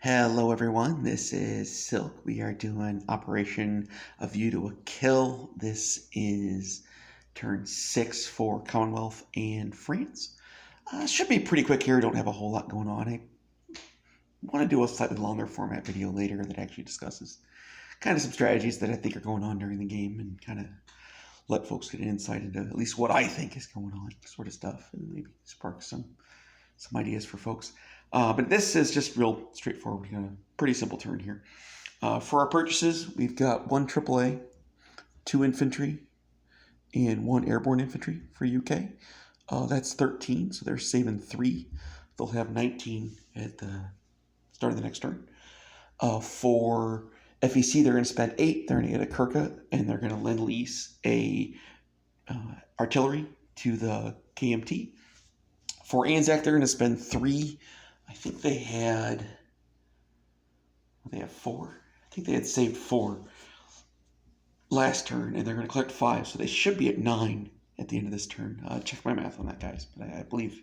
Hello everyone, this is Silk. We are doing Operation A View to a Kill. This is turn 6 for Commonwealth and France. Should be pretty quick here, don't have a whole lot going on. I want to do a slightly longer format video later that actually discusses kind of some strategies that I think are going on during the game and kind of let folks get an insight into at least what I think is going on, sort of stuff, and maybe spark some ideas for folks. But this is just real straightforward. We got a pretty simple turn here. For our purchases, we've got 1 AAA, 2 infantry, and 1 airborne infantry for UK. That's 13, so they're saving 3. They'll have 19 at the start of the next turn. For FEC, they're going to spend 8. They're going to get a Kirka, and they're going to lend lease a artillery to the KMT. For Anzac, they're going to spend 3. I think they had 4. I think they had saved 4 last turn, and they're going to collect 5, so they should be at 9 at the end of this turn. Check my math on that, guys, but I believe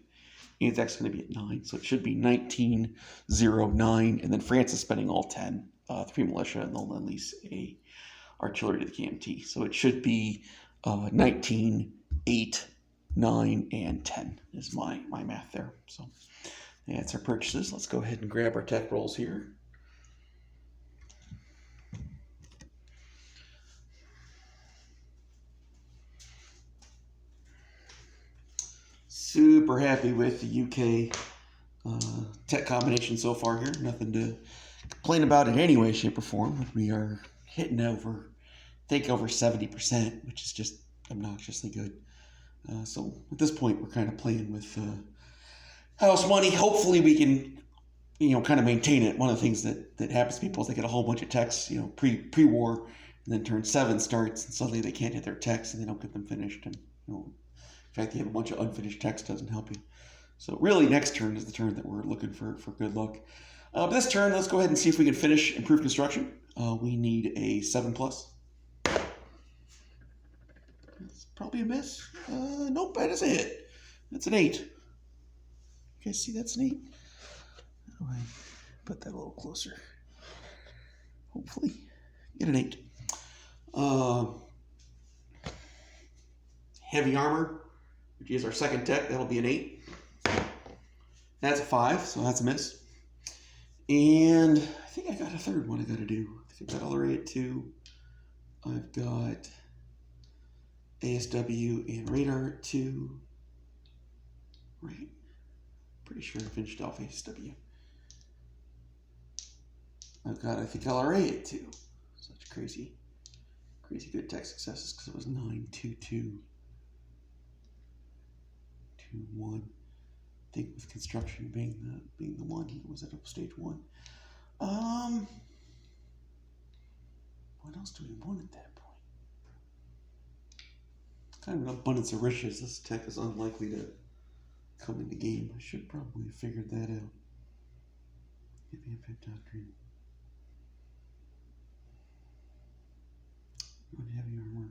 Anzac's going to be at 9, so it should be 19, 0, 9, and then France is spending all 10, 3 militia, and they'll then lease a artillery to the KMT. So it should be 19, 8, 9, and 10 is my math there. So that's our purchases. Let's go ahead and grab our tech rolls here. Super happy with the UK tech combination so far here. Nothing to complain about in any way, shape, or form. We are hitting over 70%, which is just obnoxiously good. So at this point, we're kind of playing with house money. Hopefully we can, kind of maintain it. One of the things that happens to people is they get a whole bunch of techs, pre-war, and then turn 7 starts, and suddenly they can't hit their techs, and they don't get them finished. And, in fact, you have a bunch of unfinished techs, doesn't help you. So really, next turn is the turn that we're looking for good luck. But this turn, let's go ahead and see if we can finish improved construction. We need a 7+. It's probably a miss. Nope, that is a hit. That's an 8. You guys see that's an 8? How do I put that a little closer? Hopefully, get an 8. Heavy armor, which is our second tech, that'll be an 8. That's a 5, so that's a miss. And I think I got a third one I got to do. I think I've got LRA at 2. I've got ASW and radar at 2. Right. Pretty sure I finished off ASW. I've got, I think, LRA at 2. Such crazy good tech successes because it was 9, 2, 2, 2, 1. I think with construction being the one, it was at stage 1. What else do we want at that point? Kind of an abundance of riches. This tech is unlikely to come into game. I should probably have figured that out. Heavy impact doctrine. Heavy armor.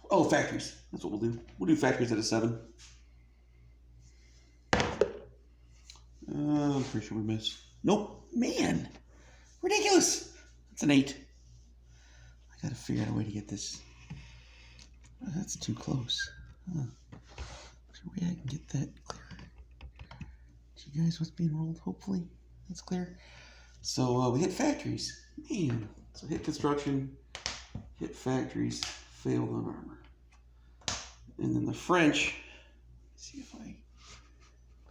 Oh, factories. That's what we'll do. We'll do factories at a 7. I'm pretty sure we missed. Nope. Man. Ridiculous. That's an 8. I gotta figure out a way to get this. Oh, that's too close. Is there a way I can get that clear? Do you guys what's being rolled? Hopefully that's clear. So we hit factories. Man. So hit construction, hit factories, failed on armor. And then the French, let's see if I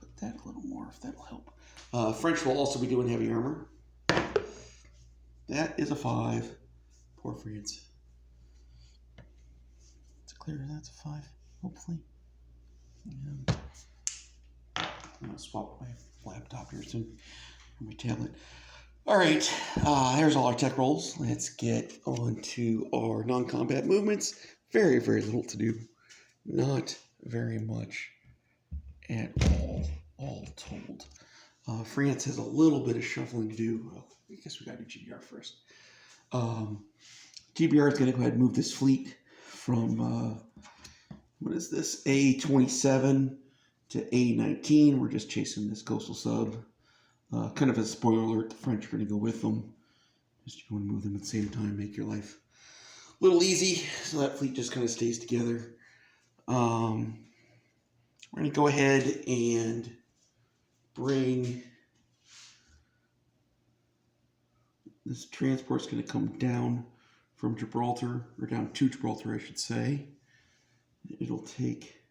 put that a little more, if that'll help. French will also be doing heavy armor. That is a 5. Poor France. It's clear, that's a 5, hopefully. And I'm going to swap my laptop here soon, or my tablet. All right, here's all our tech rolls. Let's get on to our non-combat movements. Very, very little to do. Not very much at all told. France has a little bit of shuffling to do. Well, I guess we got to do GBR first. GBR is going to go ahead and move this fleet from, what is this, A27 to A19. We're just chasing this coastal sub. Kind of a spoiler alert, the French are going to go with them. Just you want to move them at the same time, make your life a little easy, so that fleet just kind of stays together. We're going to go ahead and bring this transport's going to come down from Gibraltar, or down to Gibraltar, I should say. It'll take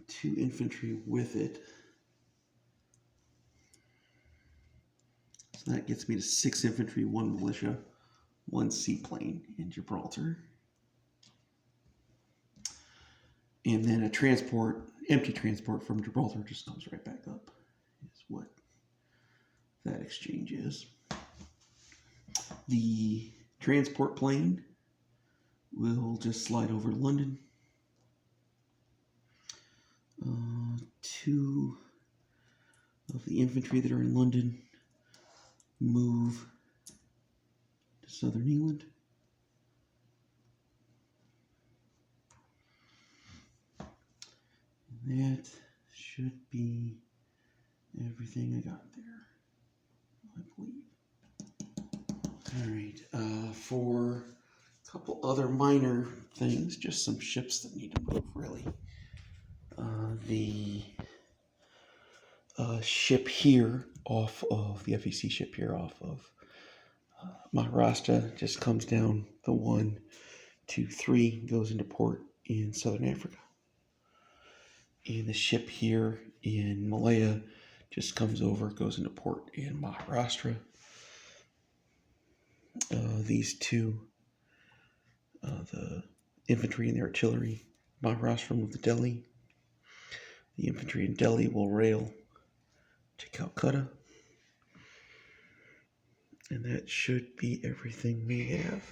2 infantry with it. So that gets me to 6 infantry, 1 militia, 1 seaplane in Gibraltar. And then a transport, empty transport from Gibraltar just comes right back up, is what that exchange is. The transport plane will just slide over London. 2 of the infantry that are in London move to southern England. And that should be everything I got there, I believe. All right, for a couple other minor things, just some ships that need to move, really. The ship here off of, the FEC ship here off of Maharashtra just comes down the 1, 2, 3, goes into port in southern Africa. And the ship here in Malaya just comes over, goes into port in Maharashtra. These two, the infantry and the artillery, Maharashtra move to Delhi. The infantry in Delhi will rail to Calcutta. And that should be everything we have.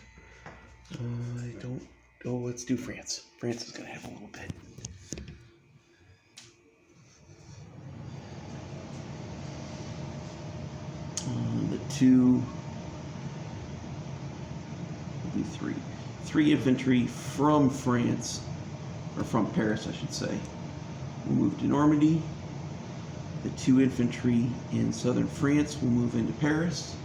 Let's do France. France is going to have a little bit. The 2 will be 3. 3 infantry from France, or from Paris, I should say, will move to Normandy. The 2 infantry in southern France will move into Paris.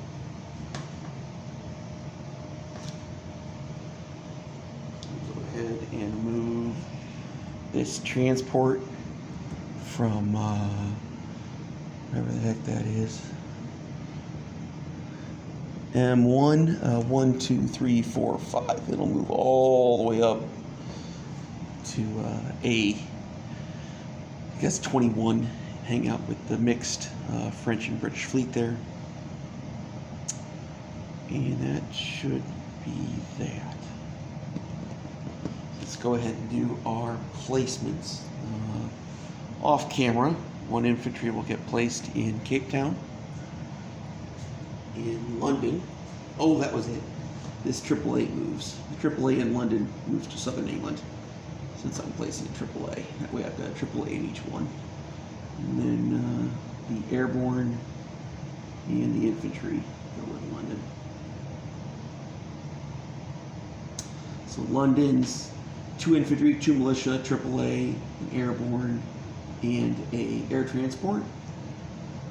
Go ahead and move this transport from whatever the heck that is. M1, 1, 2, 3, 4, 5. It'll move all the way up to I guess 21. Hang out with the mixed French and British fleet there. And that should be that. Let's go ahead and do our placements. Off camera, 1 infantry will get placed in Cape Town. In London, oh, that was it. This AAA moves. The AAA in London moves to southern England, since I'm placing AAA. That way I've got AAA in each one. And then the airborne and the infantry go in London. So London's 2 infantry, 2 militia, AAA, an airborne, and a air transport.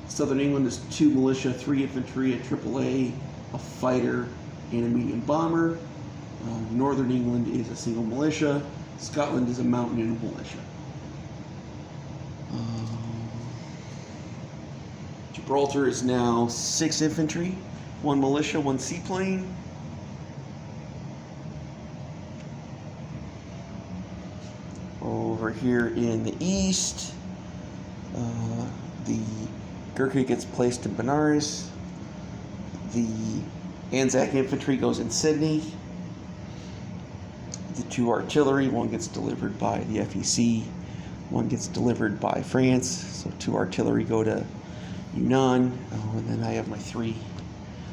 Southern England is 2 militia, 3 infantry, a AAA, a fighter, and a medium bomber. Northern England is a single militia. Scotland is a mountain and a militia. Gibraltar is now 6 infantry, 1 militia, 1 seaplane. Over here in the east, the Gurkha gets placed in Benares. The Anzac infantry goes in Sydney. The 2 artillery, 1 gets delivered by the FEC, 1 gets delivered by France. So 2 artillery go to Yunnan. And then I have my 3.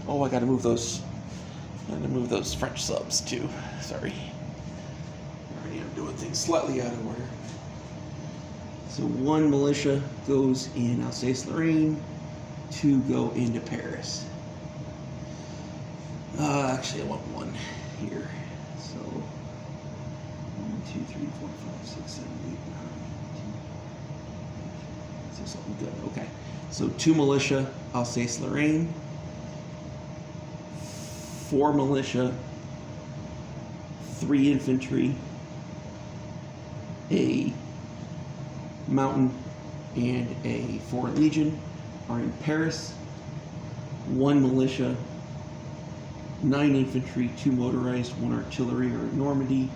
Oh, I gotta move those. I gotta move those French subs too. Sorry. Already I'm doing things slightly out of order. So 1 militia goes in Alsace-Lorraine, 2 go into Paris. Actually, I want 1 here. So 1, 2, 3, 4, 5, 6, 7, 8, 9, 10, 11, 12, something good. Okay. So 2 militia, Alsace-Lorraine. 4 militia. 3 infantry. A mountain and a foreign legion are in Paris. 1 militia. 9 infantry, 2 motorized, 1 artillery are in Normandy.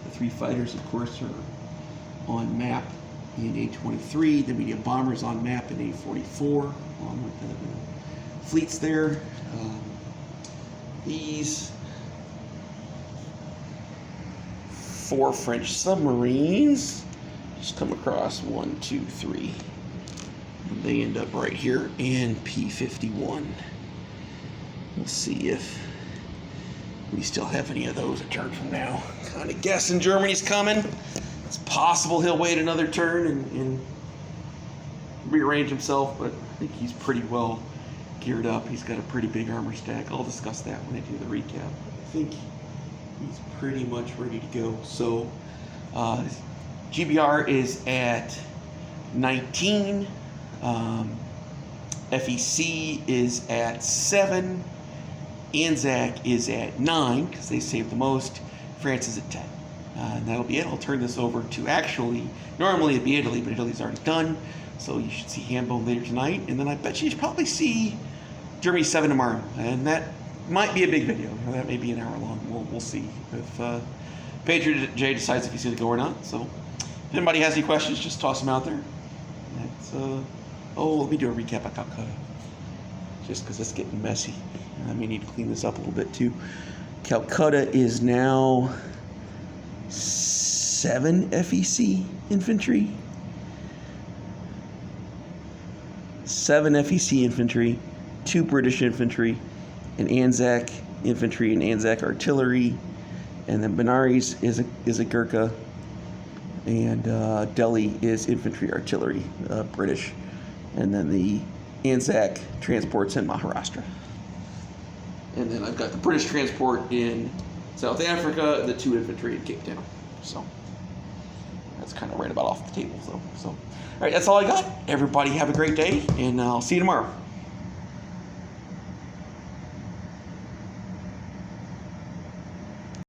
The 3 fighters, of course, are on map in A23. The medium bombers on map in A44, along with the fleets there. These 4 French submarines just come across 1, 2, 3. And they end up right here in P51. We'll see if we still have any of those a turn from now. Kind of guessing Germany's coming. It's possible he'll wait another turn and rearrange himself, but I think he's pretty well geared up. He's got a pretty big armor stack. I'll discuss that when I do the recap. I think he's pretty much ready to go. So GBR is at 19. FEC is at 7. Anzac is at 9 because they saved the most. France is at 10. And that'll be it. I'll turn this over to normally it'd be Italy, but Italy's already done. So you should see Hambone later tonight. And then I bet you should probably see Germany 7 tomorrow. And that might be a big video. That may be an hour long. We'll see if Patriot J decides if he's going to go or not. So if anybody has any questions, just toss them out there. Let me do a recap of Calcutta. Just because it's getting messy. I may need to clean this up a little bit too. Calcutta is now 7 FEC infantry. 7 FEC infantry, 2 British infantry, an Anzac infantry and Anzac artillery, and then Benares is a Gurkha, and Delhi is infantry artillery, British, and then the Anzac transports in Maharashtra. And then I've got the British transport in South Africa, the 2 infantry in Cape Town. So that's kind of right about off the table. So all right, that's all I got. Everybody have a great day, and I'll see you tomorrow.